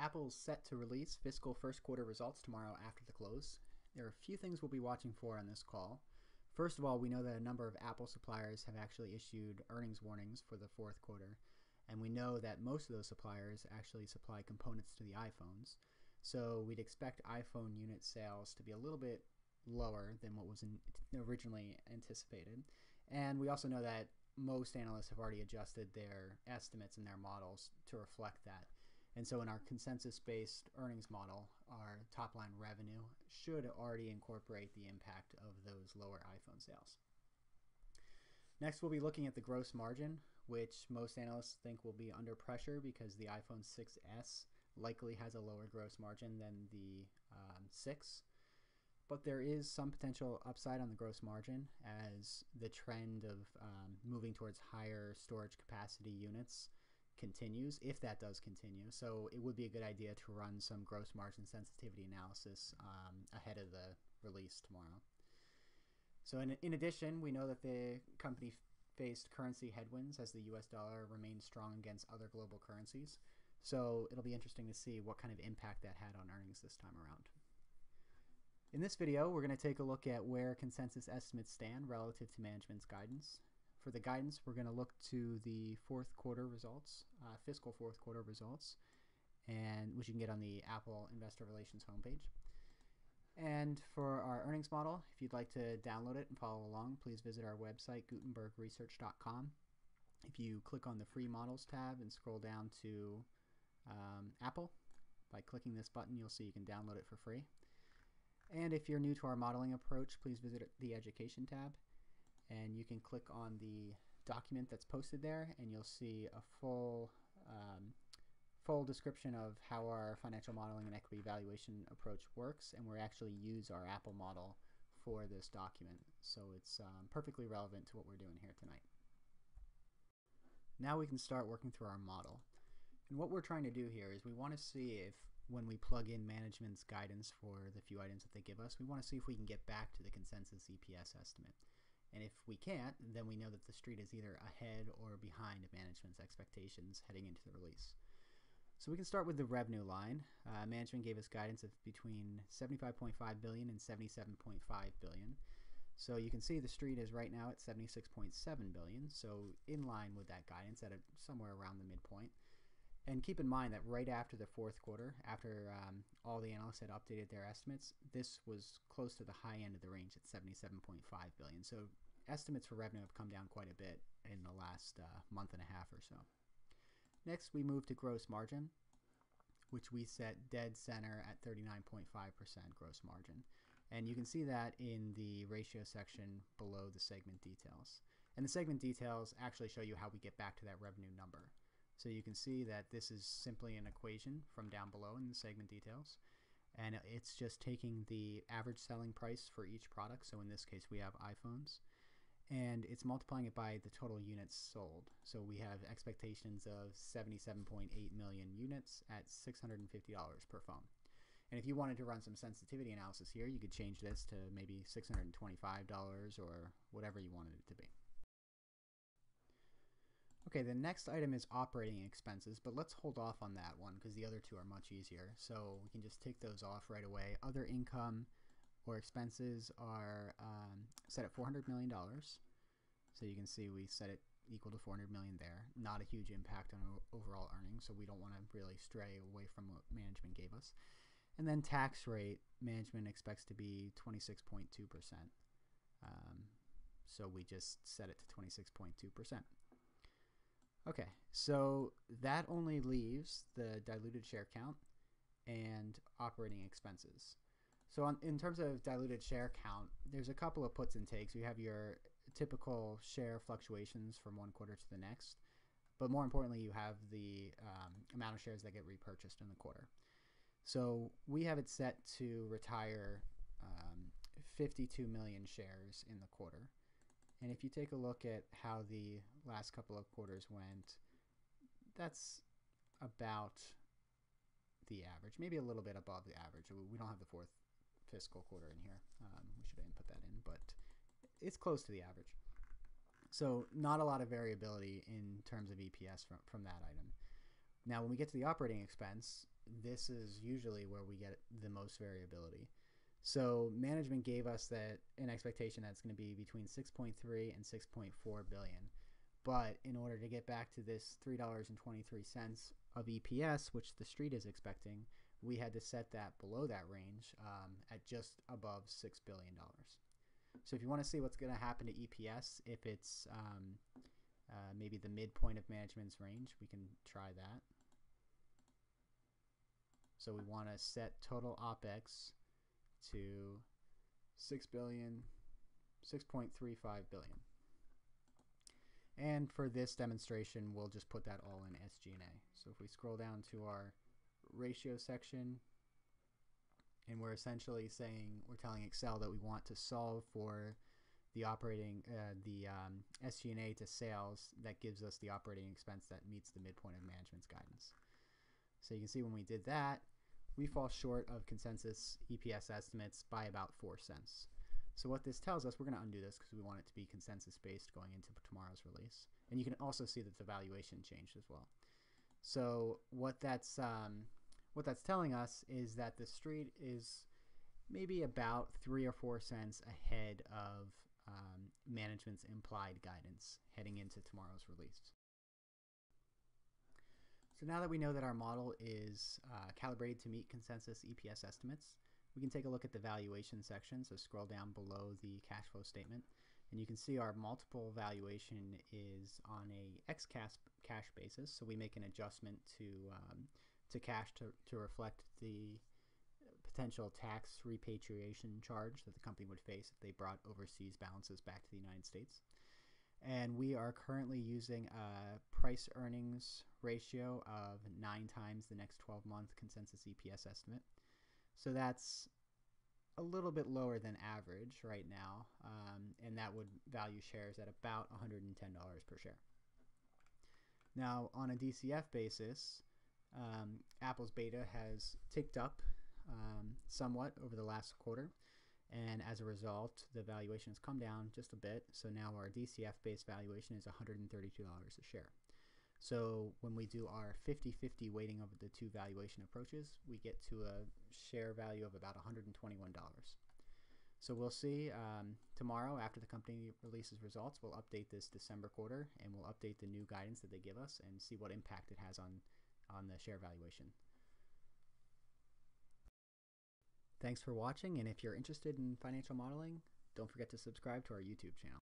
Apple's set to release fiscal first quarter results tomorrow after the close. There are a few things we'll be watching for on this call. First of all, we know that a number of Apple suppliers have actually issued earnings warnings for the fourth quarter, and we know that most of those suppliers actually supply components to the iPhones. So we'd expect iPhone unit sales to be a little bit lower than what was originally anticipated. And we also know that most analysts have already adjusted their estimates and their models to reflect that. And so in our consensus-based earnings model, our top-line revenue should already incorporate the impact of those lower iPhone sales. Next, we'll be looking at the gross margin, which most analysts think will be under pressure because the iPhone 6s likely has a lower gross margin than the 6. But there is some potential upside on the gross margin as the trend of moving towards higher storage capacity units continues, if that does continue. So it would be a good idea to run some gross margin sensitivity analysis ahead of the release tomorrow. So in addition, we know that the company faced currency headwinds as the US dollar remained strong against other global currencies. So it'll be interesting to see what kind of impact that had on earnings this time around. In this video, we're going to take a look at where consensus estimates stand relative to management's guidance. For the guidance, we're going to look to the fourth quarter results, fiscal fourth quarter results, and which you can get on the Apple Investor Relations homepage. And for our earnings model, if you'd like to download it and follow along, please visit our website, gutenbergresearch.com. If you click on the Free Models tab and scroll down to Apple, by clicking this button, you'll see you can download it for free. And if you're new to our modeling approach, please visit the Education tab, and you can click on the document that's posted there, and you'll see a full description of how our financial modeling and equity valuation approach works, and we actually use our Apple model for this document. So it's perfectly relevant to what we're doing here tonight. Now we can start working through our model. And what we're trying to do here is we want to see if when we plug in management's guidance for the few items that they give us, we want to see if we can get back to the consensus EPS estimate. And if we can't, then we know that the street is either ahead or behind management's expectations heading into the release. So we can start with the revenue line. Management gave us guidance of between $75.5 billion and $77.5 billion. So you can see the street is right now at $76.7 billion, so in line with that guidance at somewhere around the midpoint. And keep in mind that right after the fourth quarter, after all the analysts had updated their estimates, this was close to the high end of the range at $77.5 billion. So estimates for revenue have come down quite a bit in the last month and a half or so. Next, we move to gross margin, which we set dead center at 39.5% gross margin. And you can see that in the ratio section below the segment details. And the segment details actually show you how we get back to that revenue number. So you can see that this is simply an equation from down below in the segment details. And it's just taking the average selling price for each product. So in this case, we have iPhones. And it's multiplying it by the total units sold. So we have expectations of 77.8 million units at $650 per phone. And if you wanted to run some sensitivity analysis here, you could change this to maybe $625 or whatever you wanted it to be. Okay, the next item is operating expenses, but let's hold off on that one because the other two are much easier. So we can just take those off right away. Other income or expenses are set at $400 million. So you can see we set it equal to $400 million there. Not a huge impact on overall earnings, so we don't want to really stray away from what management gave us. And then tax rate, management expects to be 26.2%. So we just set it to 26.2%. Okay, so that only leaves the diluted share count and operating expenses. So in terms of diluted share count, there's a couple of puts and takes. You have your typical share fluctuations from one quarter to the next, but more importantly, you have the amount of shares that get repurchased in the quarter. So we have it set to retire 52 million shares in the quarter. And if you take a look at how the last couple of quarters went, that's about the average, maybe a little bit above the average. We don't have the fourth fiscal quarter in here. We should have input that in, but it's close to the average. So not a lot of variability in terms of EPS from that item. Now, when we get to the operating expense, this is usually where we get the most variability. So management gave us an expectation that's going to be between 6.3 and 6.4 billion. But in order to get back to this $3.23 of EPS, which the street is expecting, we had to set that below that range at just above $6 billion. So if you want to see what's going to happen to EPS, if it's maybe the midpoint of management's range, we can try that. So we want to set total OPEX to 6 billion, 6.35 billion. And for this demonstration, we'll just put that all in SG&A. So if we scroll down to our ratio section, and we're essentially saying, we're telling Excel that we want to solve for the operating, SG&A to sales that gives us the operating expense that meets the midpoint of management's guidance. So you can see when we did that, we fall short of consensus EPS estimates by about 4 cents. So what this tells us, we're going to undo this because we want it to be consensus-based going into tomorrow's release. And you can also see that the valuation changed as well. So what that's telling us is that the street is maybe about 3 or 4 cents ahead of management's implied guidance heading into tomorrow's release. So now that we know that our model is calibrated to meet consensus EPS estimates, we can take a look at the valuation section. So scroll down below the cash flow statement, and you can see our multiple valuation is on a cash basis. So we make an adjustment to cash to reflect the potential tax repatriation charge that the company would face if they brought overseas balances back to the United States. And we are currently using a price earnings ratio of 9 times the next 12-month consensus EPS estimate. So that's a little bit lower than average right now, and that would value shares at about $110 per share. Now, on a DCF basis, Apple's beta has ticked up somewhat over the last quarter, and as a result, the valuation has come down just a bit. So now our DCF-based valuation is $132 a share. So when we do our 50-50 weighting of the two valuation approaches, we get to a share value of about $121. So we'll see tomorrow after the company releases results. We'll update this December quarter, and we'll update the new guidance that they give us and see what impact it has on the share valuation. Thanks for watching, and if you're interested in financial modeling, don't forget to subscribe to our YouTube channel.